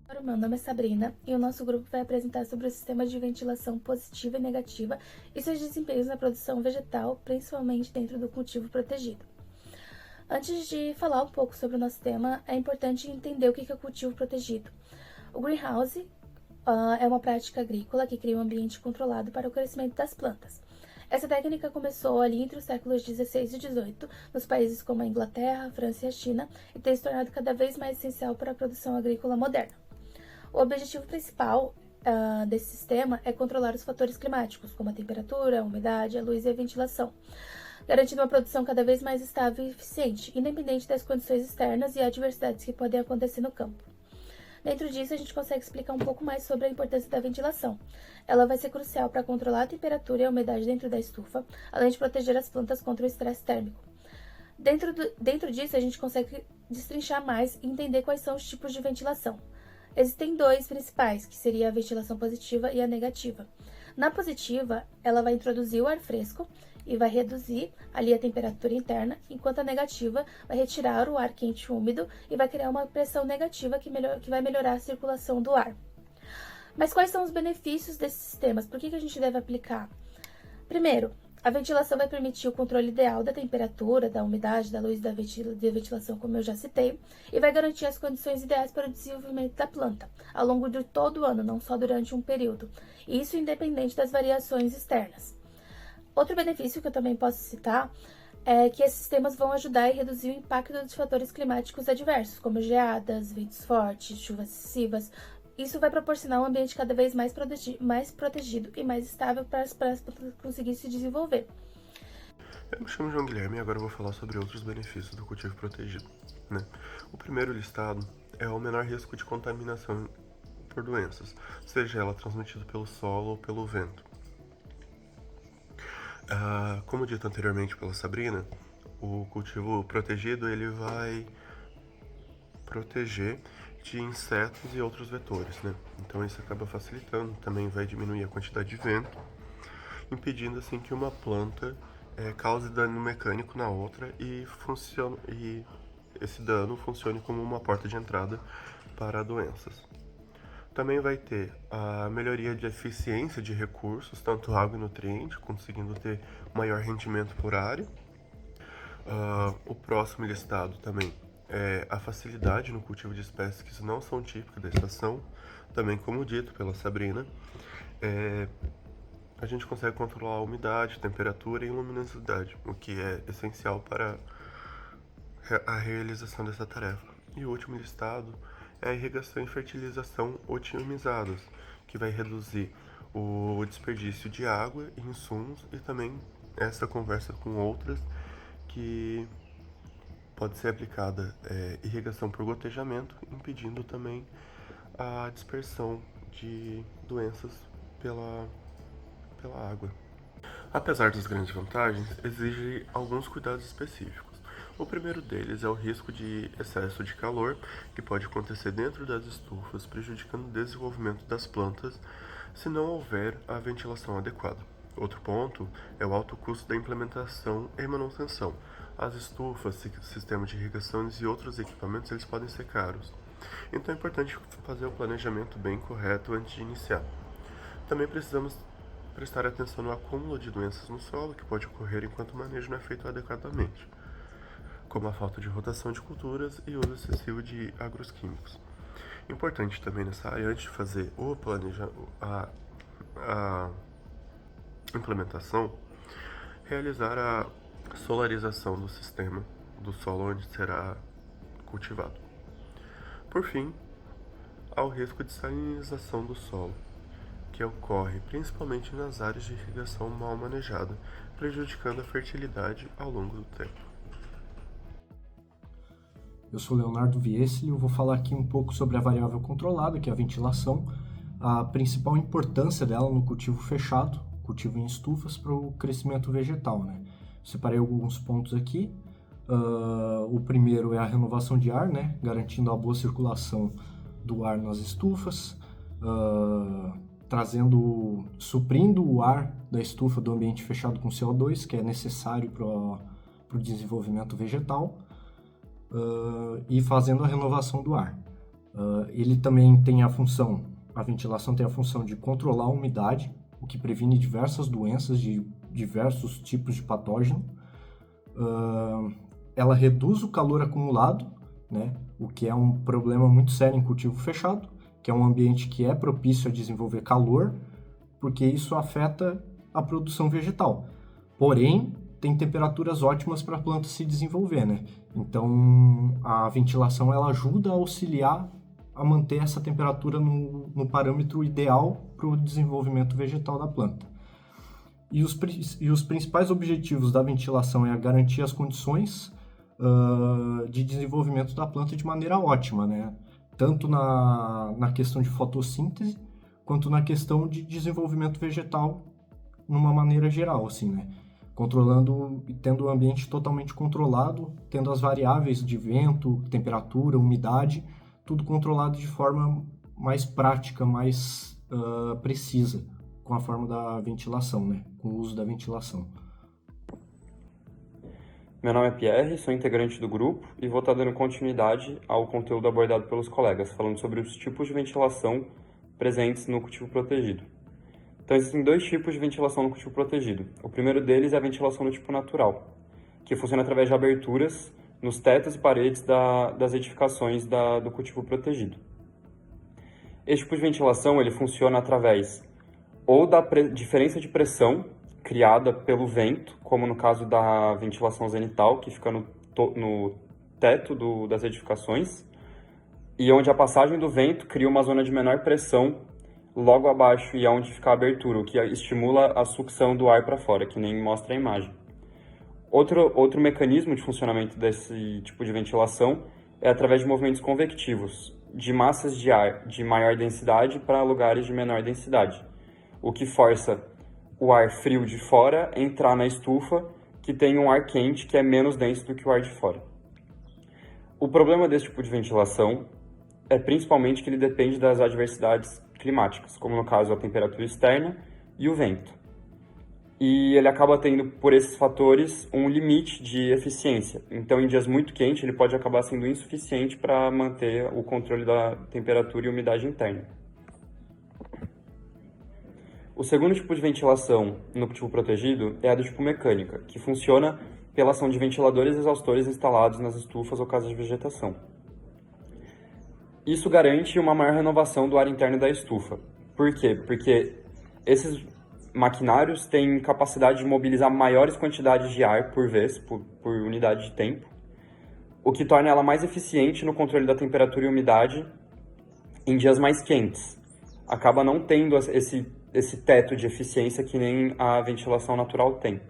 Meu nome é Sabrina e o nosso grupo vai apresentar sobre o sistema de ventilação positiva e negativa e seus desempenhos na produção vegetal, principalmente dentro do cultivo protegido. Antes de falar um pouco sobre o nosso tema, é importante entender o que é cultivo protegido. O greenhouse é uma prática agrícola que cria um ambiente controlado para o crescimento das plantas. Essa técnica começou ali entre os séculos 16 e 18, nos países como a Inglaterra, a França e a China, e tem se tornado cada vez mais essencial para a produção agrícola moderna. O objetivo principal desse sistema é controlar os fatores climáticos, como a temperatura, a umidade, a luz e a ventilação, garantindo uma produção cada vez mais estável e eficiente, independente das condições externas e adversidades que podem acontecer no campo. Dentro disso, a gente consegue explicar um pouco mais sobre a importância da ventilação. Ela vai ser crucial para controlar a temperatura e a umidade dentro da estufa, além de proteger as plantas contra o estresse térmico. Dentro disso, a gente consegue destrinchar mais e entender quais são os tipos de ventilação. Existem dois principais, que seria a ventilação positiva e a negativa. Na positiva, ela vai introduzir o ar fresco e vai reduzir ali a temperatura interna, enquanto a negativa vai retirar o ar quente úmido e vai criar uma pressão negativa que vai melhorar a circulação do ar. Mas quais são os benefícios desses sistemas? Por que a gente deve aplicar? Primeiro, a ventilação vai permitir o controle ideal da temperatura, da umidade, da luz da ventilação, como eu já citei, e vai garantir as condições ideais para o desenvolvimento da planta, ao longo de todo o ano, não só durante um período. Isso independente das variações externas. Outro benefício que eu também posso citar é que esses sistemas vão ajudar e reduzir o impacto dos fatores climáticos adversos, como geadas, ventos fortes, chuvas excessivas. Isso vai proporcionar um ambiente cada vez mais protegido e mais estável para as plantas conseguirem se desenvolver. Eu me chamo João Guilherme e agora eu vou falar sobre outros benefícios do cultivo protegido. O primeiro listado é o menor risco de contaminação por doenças, seja ela transmitida pelo solo ou pelo vento. Como dito anteriormente pela Sabrina, o cultivo protegido ele vai proteger de insetos e outros vetores, Então isso acaba facilitando, também vai diminuir a quantidade de vento, impedindo assim que uma planta cause dano mecânico na outra e esse dano funcione como uma porta de entrada para doenças. Também vai ter a melhoria de eficiência de recursos, tanto água e nutriente, conseguindo ter maior rendimento por área. O próximo listado também é a facilidade no cultivo de espécies que não são típicas da estação. Também, como dito pela Sabrina, a gente consegue controlar a umidade, temperatura e luminosidade, o que é essencial para a realização dessa tarefa. E o último listado é a irrigação e fertilização otimizadas, que vai reduzir o desperdício de água e insumos e também essa conversa com outras que pode ser aplicada irrigação por gotejamento, impedindo também a dispersão de doenças pela água. Apesar das grandes vantagens, exige alguns cuidados específicos. O primeiro deles é o risco de excesso de calor, que pode acontecer dentro das estufas, prejudicando o desenvolvimento das plantas se não houver a ventilação adequada. Outro ponto é o alto custo da implementação e manutenção. As estufas, sistemas de irrigação e outros equipamentos eles podem ser caros. Então é importante fazer o planejamento bem correto antes de iniciar. Também precisamos prestar atenção no acúmulo de doenças no solo que pode ocorrer enquanto o manejo não é feito adequadamente, como a falta de rotação de culturas e uso excessivo de agroquímicos. Importante também nessa área, antes de fazer a implementação, realizar a solarização do sistema do solo onde será cultivado. Por fim, há o risco de salinização do solo, que ocorre principalmente nas áreas de irrigação mal manejada, prejudicando a fertilidade ao longo do tempo. Eu sou Leonardo Viesli e eu vou falar aqui um pouco sobre a variável controlada, que é a ventilação, a principal importância dela no cultivo fechado, cultivo em estufas, para o crescimento vegetal, Separei alguns pontos aqui. O primeiro é a renovação de ar, garantindo a boa circulação do ar nas estufas, suprindo o ar da estufa do ambiente fechado com CO2, que é necessário para o desenvolvimento vegetal, e fazendo a renovação do ar. Ele também tem a ventilação tem a função de controlar a umidade, o que previne diversas doenças de diversos tipos de patógeno. Ela reduz o calor acumulado, né, o que é um problema muito sério em cultivo fechado, que é um ambiente que é propício a desenvolver calor, porque isso afeta a produção vegetal. Porém, tem temperaturas ótimas para a planta se desenvolver, né? Então, a ventilação ela ajuda a auxiliar a manter essa temperatura no parâmetro ideal para o desenvolvimento vegetal da planta. E os principais objetivos da ventilação é garantir as condições de desenvolvimento da planta de maneira ótima, né? Tanto na questão de fotossíntese, quanto na questão de desenvolvimento vegetal, numa maneira geral, assim, né? Controlando e tendo o ambiente totalmente controlado, tendo as variáveis de vento, temperatura, umidade, tudo controlado de forma mais prática, mais precisa, com a forma da ventilação, né? Com o uso da ventilação. Meu nome é Pierre, sou integrante do grupo e vou estar dando continuidade ao conteúdo abordado pelos colegas, falando sobre os tipos de ventilação presentes no cultivo protegido. Então, existem dois tipos de ventilação no cultivo protegido. O primeiro deles é a ventilação do tipo natural, que funciona através de aberturas nos tetos e paredes das edificações do cultivo protegido. Esse tipo de ventilação ele funciona através ou da diferença de pressão criada pelo vento, como no caso da ventilação zenital, que fica no teto das edificações, e onde a passagem do vento cria uma zona de menor pressão logo abaixo e onde fica a abertura, o que estimula a sucção do ar para fora, que nem mostra a imagem. Outro mecanismo de funcionamento desse tipo de ventilação é através de movimentos convectivos, de massas de ar de maior densidade para lugares de menor densidade, o que força o ar frio de fora entrar na estufa, que tem um ar quente que é menos denso do que o ar de fora. O problema desse tipo de ventilação é principalmente que ele depende das adversidades climáticas, como no caso a temperatura externa e o vento. E ele acaba tendo, por esses fatores, um limite de eficiência. Então, em dias muito quentes, ele pode acabar sendo insuficiente para manter o controle da temperatura e umidade interna. O segundo tipo de ventilação no cultivo protegido é a do tipo mecânica, que funciona pela ação de ventiladores e exaustores instalados nas estufas ou casas de vegetação. Isso garante uma maior renovação do ar interno da estufa. Por quê? Porque esses maquinários têm capacidade de mobilizar maiores quantidades de ar por vez, por unidade de tempo, o que torna ela mais eficiente no controle da temperatura e umidade em dias mais quentes. Acaba não tendo esse teto de eficiência que nem a ventilação natural tem.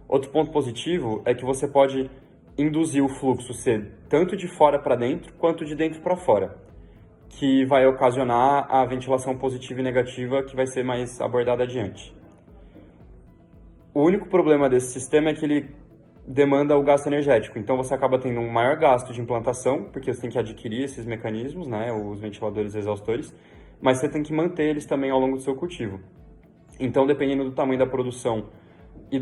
Outro ponto positivo é que você pode induzir o fluxo ser tanto de fora para dentro quanto de dentro para fora, que vai ocasionar a ventilação positiva e negativa que vai ser mais abordada adiante. O único problema desse sistema é que ele demanda o gasto energético, então você acaba tendo um maior gasto de implantação, porque você tem que adquirir esses mecanismos, né, os ventiladores e exaustores, mas você tem que manter eles também ao longo do seu cultivo. Então, dependendo do tamanho da produção e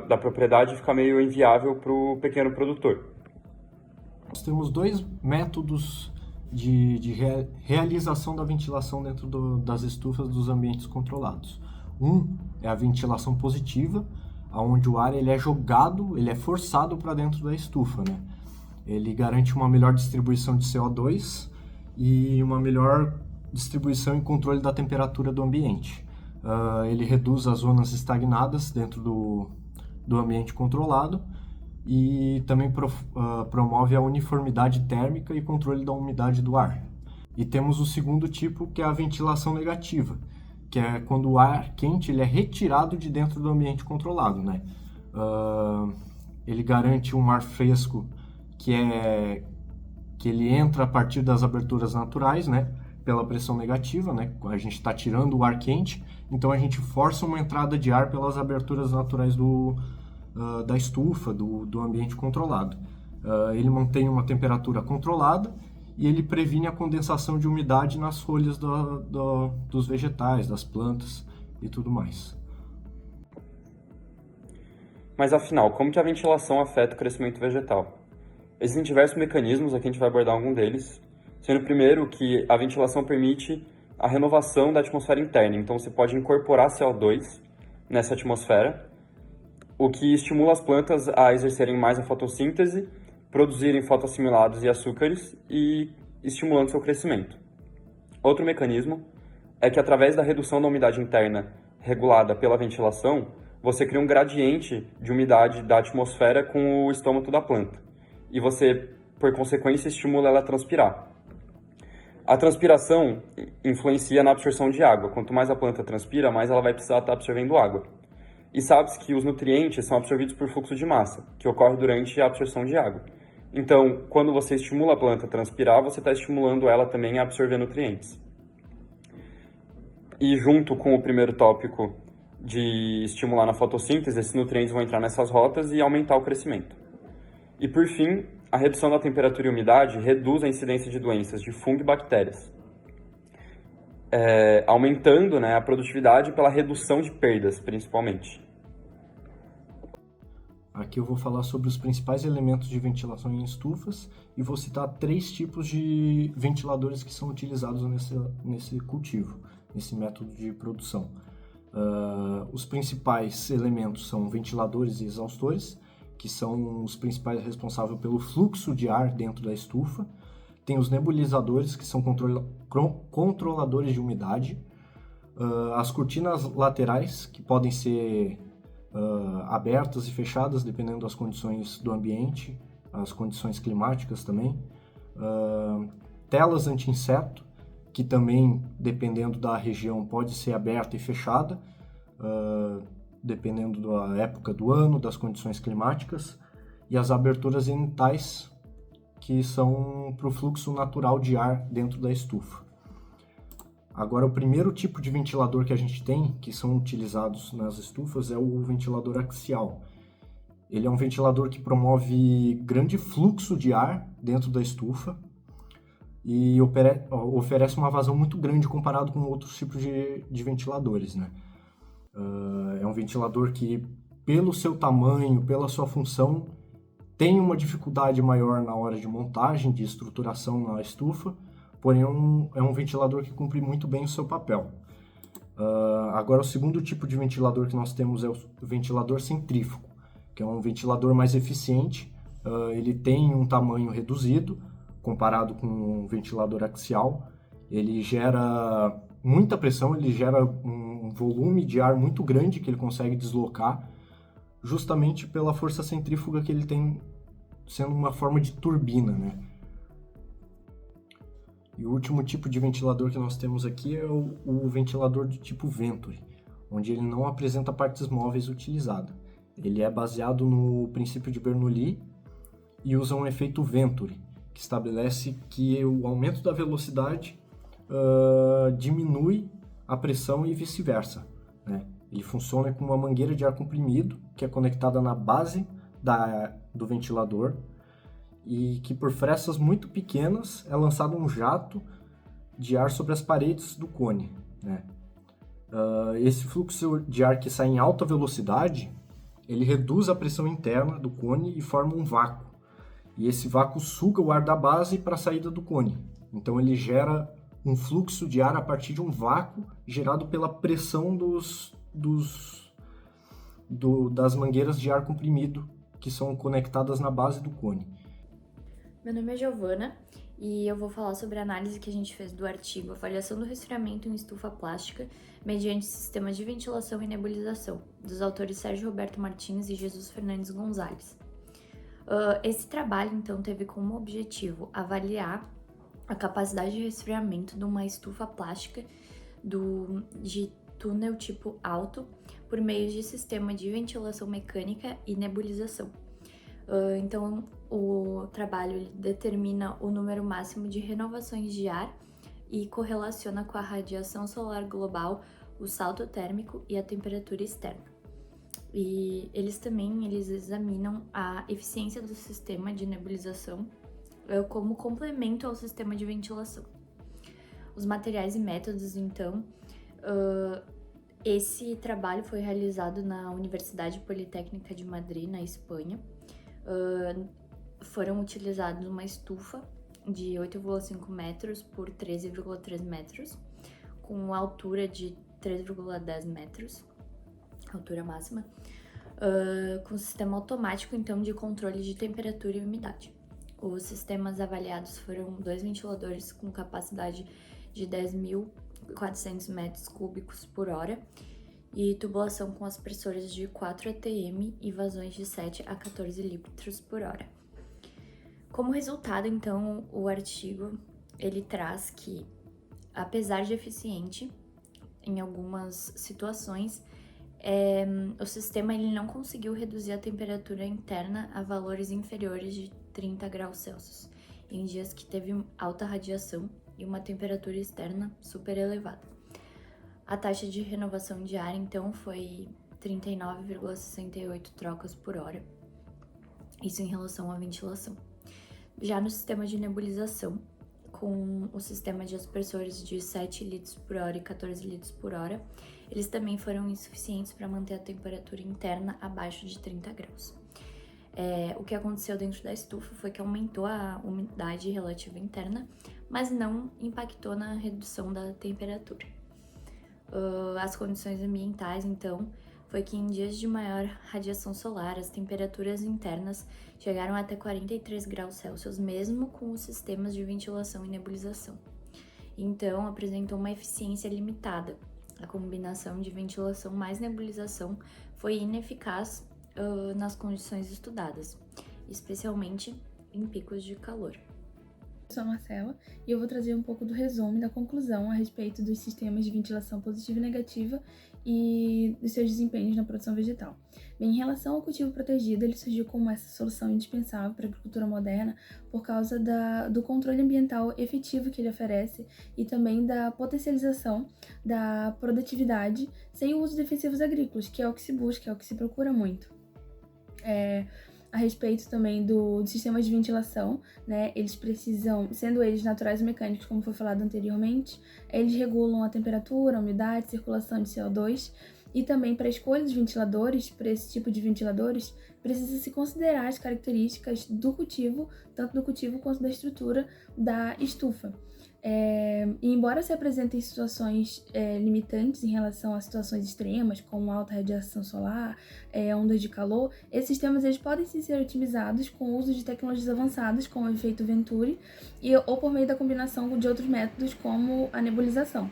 da propriedade, fica meio inviável para o pequeno produtor. Nós temos dois métodos de realização da ventilação dentro das estufas dos ambientes controlados. Um é a ventilação positiva, onde o ar ele é jogado, ele é forçado para dentro da estufa, né? Ele garante uma melhor distribuição de CO2 e uma melhor distribuição e controle da temperatura do ambiente. Ele reduz as zonas estagnadas dentro do ambiente controlado e também promove a uniformidade térmica e controle da umidade do ar. E temos o segundo tipo, que é a ventilação negativa, que é quando o ar quente ele é retirado de dentro do ambiente controlado, né? Ele garante um ar fresco que ele entra a partir das aberturas naturais, né? Pela pressão negativa, né? A gente está tirando o ar quente, então a gente força uma entrada de ar pelas aberturas naturais da estufa, do ambiente controlado. Ele mantém uma temperatura controlada e ele previne a condensação de umidade nas folhas dos vegetais, das plantas e tudo mais. Mas afinal, como que a ventilação afeta o crescimento vegetal? Existem diversos mecanismos, aqui a gente vai abordar algum deles, Sendo primeiro que a ventilação permite a renovação da atmosfera interna, então você pode incorporar CO2 nessa atmosfera, o que estimula as plantas a exercerem mais a fotossíntese, produzirem fotoassimilados e açúcares e estimulando seu crescimento. Outro mecanismo é que através da redução da umidade interna regulada pela ventilação, você cria um gradiente de umidade da atmosfera com o estômago da planta. E você, por consequência, estimula ela a transpirar. A transpiração influencia na absorção de água. Quanto mais a planta transpira, mais ela vai precisar estar absorvendo água. E sabe-se que os nutrientes são absorvidos por fluxo de massa, que ocorre durante a absorção de água. Então, quando você estimula a planta a transpirar, você está estimulando ela também a absorver nutrientes. E junto com o primeiro tópico de estimular na fotossíntese, esses nutrientes vão entrar nessas rotas e aumentar o crescimento. E por fim, a redução da temperatura e umidade reduz a incidência de doenças de fungo e bactérias, aumentando, né, a produtividade pela redução de perdas, principalmente. Aqui eu vou falar sobre os principais elementos de ventilação em estufas e vou citar 3 tipos de ventiladores que são utilizados nesse cultivo, nesse método de produção. Os principais elementos são ventiladores e exaustores, que são os principais responsáveis pelo fluxo de ar dentro da estufa. Tem os nebulizadores, que são controladores de umidade. As cortinas laterais, que podem ser abertas e fechadas, dependendo das condições do ambiente, as condições climáticas também. Telas anti-inseto, que também, dependendo da região, pode ser aberta e fechada, dependendo da época do ano, das condições climáticas, e as aberturas zenitais, que são para o fluxo natural de ar dentro da estufa. Agora, o primeiro tipo de ventilador que a gente tem, que são utilizados nas estufas, é o ventilador axial. Ele é um ventilador que promove grande fluxo de ar dentro da estufa e oferece uma vazão muito grande comparado com outros tipos de ventiladores, né? É um ventilador que, pelo seu tamanho, pela sua função, tem uma dificuldade maior na hora de montagem, de estruturação na estufa, porém é um ventilador que cumpre muito bem o seu papel. Agora, o segundo tipo de ventilador que nós temos é o ventilador centrífugo, que é um ventilador mais eficiente. Ele tem um tamanho reduzido, comparado com um ventilador axial. Ele gera muita pressão, ele gera um volume de ar muito grande que ele consegue deslocar, justamente pela força centrífuga que ele tem, sendo uma forma de turbina, né? E o último tipo de ventilador que nós temos aqui é o ventilador do tipo Venturi, onde ele não apresenta partes móveis utilizadas. Ele é baseado no princípio de Bernoulli e usa um efeito Venturi, que estabelece que o aumento da velocidade diminui a pressão e vice-versa, né? Ele funciona com uma mangueira de ar comprimido que é conectada na base do ventilador e que, por frestas muito pequenas, é lançado um jato de ar sobre as paredes do cone, né? Esse fluxo de ar que sai em alta velocidade, ele reduz a pressão interna do cone e forma um vácuo. E esse vácuo suga o ar da base para a saída do cone. Então ele gera um fluxo de ar a partir de um vácuo gerado pela pressão das mangueiras de ar comprimido que são conectadas na base do cone. Meu nome é Giovana e eu vou falar sobre a análise que a gente fez do artigo Avaliação do Resfriamento em Estufa Plástica mediante Sistemas de Ventilação e Nebulização, dos autores Sérgio Roberto Martins e Jesus Fernandes Gonzalez. Esse trabalho, então, teve como objetivo avaliar a capacidade de resfriamento de uma estufa plástica de túnel tipo alto por meio de sistema de ventilação mecânica e nebulização. Então, o trabalho ele determina o número máximo de renovações de ar e correlaciona com a radiação solar global, o salto térmico e a temperatura externa. E eles examinam a eficiência do sistema de nebulização como complemento ao sistema de ventilação. Os materiais e métodos, então, esse trabalho foi realizado na Universidade Politécnica de Madrid, na Espanha. Foram utilizados uma estufa de 8,5 metros por 13,3 metros, com altura de 3,10 metros, altura máxima, com sistema automático, então, de controle de temperatura e umidade. Os sistemas avaliados foram 2 ventiladores com capacidade de 10.400 metros cúbicos por hora e tubulação com aspersores de 4 atm e vazões de 7 a 14 litros por hora. Como resultado, então, o artigo ele traz que, apesar de eficiente em algumas situações, o sistema ele não conseguiu reduzir a temperatura interna a valores inferiores de 30 graus Celsius, em dias que teve alta radiação e uma temperatura externa super elevada. A taxa de renovação de ar, então, foi 39,68 trocas por hora, isso em relação à ventilação. Já no sistema de nebulização, com o sistema de aspersores de 7 litros por hora e 14 litros por hora, eles também foram insuficientes para manter a temperatura interna abaixo de 30 graus. O que aconteceu dentro da estufa foi que aumentou a umidade relativa interna, mas não impactou na redução da temperatura. As condições ambientais, então, foi que em dias de maior radiação solar, as temperaturas internas chegaram até 43 graus Celsius, mesmo com os sistemas de ventilação e nebulização. Então, apresentou uma eficiência limitada. A combinação de ventilação mais nebulização foi ineficaz nas condições estudadas, especialmente em picos de calor. Eu sou a Marcela e eu vou trazer um pouco do resumo e da conclusão a respeito dos sistemas de ventilação positiva e negativa e dos seus desempenhos na produção vegetal. Bem, em relação ao cultivo protegido, ele surgiu como essa solução indispensável para a agricultura moderna por causa do controle ambiental efetivo que ele oferece e também da potencialização da produtividade sem o uso de defensivos agrícolas, que é o que se busca, é o que se procura muito. A respeito também do sistema de ventilação, né, eles precisam, sendo eles naturais e mecânicos, como foi falado anteriormente, eles regulam a temperatura, a umidade, a circulação de CO2 e também para a escolha dos ventiladores, para esse tipo de ventiladores, precisa-se considerar as características do cultivo, tanto do cultivo quanto da estrutura da estufa. E embora se apresentem situações limitantes em relação a situações extremas, como alta radiação solar, ondas de calor, esses sistemas eles podem sim ser otimizados com o uso de tecnologias avançadas, como o efeito Venturi, ou por meio da combinação de outros métodos, como a nebulização.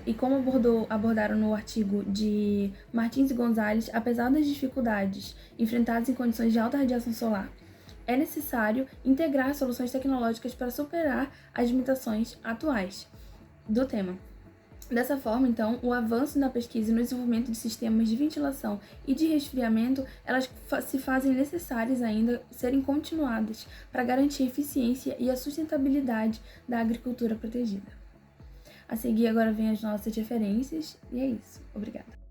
E como abordaram no artigo de Martins e Gonzalez, apesar das dificuldades enfrentadas em condições de alta radiação solar, é necessário integrar soluções tecnológicas para superar as limitações atuais do tema. Dessa forma, então, o avanço na pesquisa e no desenvolvimento de sistemas de ventilação e de resfriamento, elas se fazem necessárias ainda serem continuadas para garantir a eficiência e a sustentabilidade da agricultura protegida. A seguir, agora vem as nossas referências, e é isso. Obrigada.